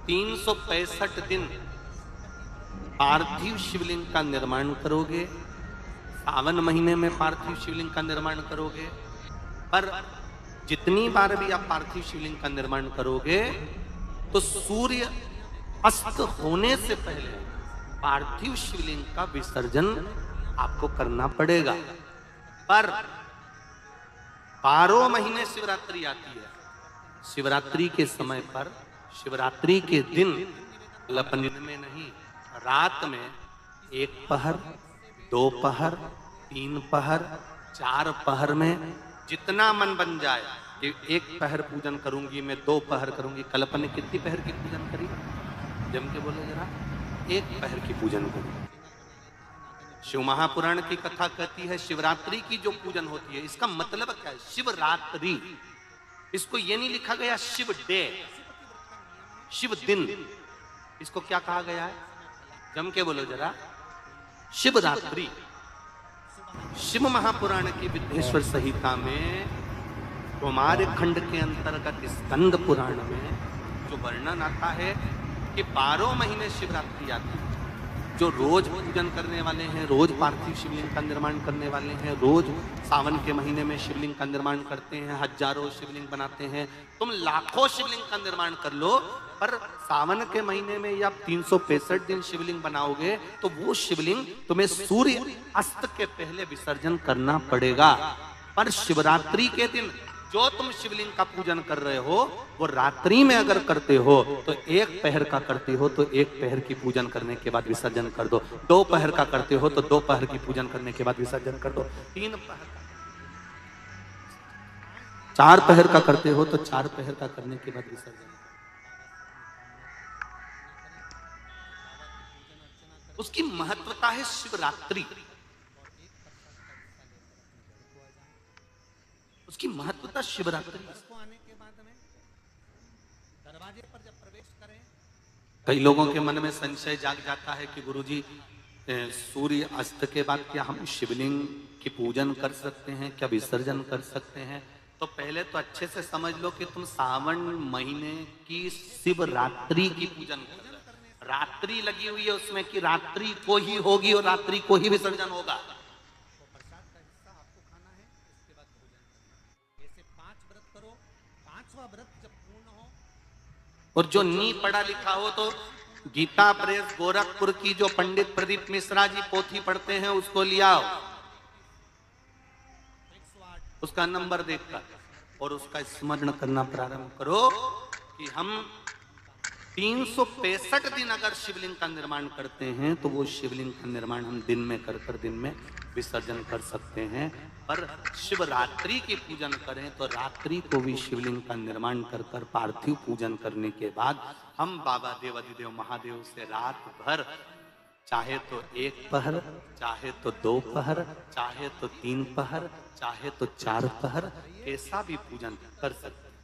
365 दिन पार्थिव शिवलिंग का निर्माण करोगे, सावन महीने में पार्थिव शिवलिंग का निर्माण करोगे, पर जितनी बार भी आप पार्थिव शिवलिंग का निर्माण करोगे तो सूर्य अस्त होने से पहले पार्थिव शिवलिंग का विसर्जन आपको करना पड़ेगा। पर 12 महीने शिवरात्रि आती है। शिवरात्रि के समय पर, शिवरात्रि के दिन दिन में नहीं, रात में 1 पहर, 2 पहर, 3 पहर, 4 पहर में जितना मन बन जाए कि 1 पहर पूजन करूंगी मैं, 2 पहर करूंगी। कल अपन ने कितनी पहर की पूजन करी? जम के बोलो जरा। 1 पहर की पूजन करो। शिव महापुराण की कथा कहती है शिवरात्रि की जो पूजन होती है, इसका मतलब क्या है? शिवरात्रि, इसको ये नहीं लिखा गया शिव डे, शिव दिन, इसको क्या कहा गया है? जम के बोलो जरा। शिवरात्रि। शिव महापुराण की विद्येश्वर संहिता में कुमार खंड के अंतर्गत स्कंद पुराण में जो वर्णन आता है कि 12 महीने शिवरात्रि आती है। जो रोज पूजन करने वाले हैं, रोज पार्थिव शिवलिंग का निर्माण करने वाले हैं, रोज सावन के महीने में शिवलिंग का निर्माण करते हैं, हजारों शिवलिंग बनाते हैं। तुम लाखों शिवलिंग का निर्माण कर लो, पर सावन के महीने में या 365 दिन शिवलिंग बनाओगे तो वो शिवलिंग तुम्हें सूर्य अस्त के पहले विसर्जन करना पड़ेगा। पर शिवरात्रि के दिन जो तुम शिवलिंग का पूजन कर रहे हो वो रात्रि में अगर करते हो तो 1 पहर का करते हो तो 1 पहर की पूजन करने के बाद विसर्जन कर दो। 2 पहर का करते हो तो 2 पहर की पूजन करने के बाद विसर्जन कर दो। 3 पहर का, 4 पहर का करते हो तो 4 पहर का करने के बाद विसर्जन। उसकी महत्वता है शिवरात्रि, उसकी महत्वता शिवरात्रि। आने के बाद में दरवाजे पर जब प्रवेश करें, कई लोगों के मन में संशय जाग जाता है कि गुरुजी सूर्य अस्त के बाद क्या हम शिवलिंग की पूजन कर सकते हैं, क्या विसर्जन कर सकते हैं? तो पहले तो अच्छे से समझ लो कि तुम सावन महीने की शिवरात्रि की पूजन कर रहे हो। रात्रि लगी हुई है उसमें कि रात्रि को ही होगी और रात्रि को ही विसर्जन होगा। और जो नी पढ़ा लिखा हो तो गीता प्रेस गोरखपुर की जो पंडित प्रदीप मिश्रा जी पोथी पढ़ते हैं उसको लिया, उसका नंबर देखकर और उसका स्मरण करना प्रारंभ करो कि हम 365 दिन अगर शिवलिंग का निर्माण करते हैं तो वो शिवलिंग का निर्माण हम दिन में कर दिन में विसर्जन कर सकते हैं। पर शिवरात्रि की पूजन करें तो रात्रि को भी शिवलिंग का निर्माण कर पार्थिव पूजन करने के बाद हम बाबा देव अधिदेव महादेव से रात भर चाहे तो 1 पहर, चाहे तो 2 पहर, चाहे तो 3 पहर, चाहे तो 4 पहर, ऐसा भी पूजन कर सकते हैं।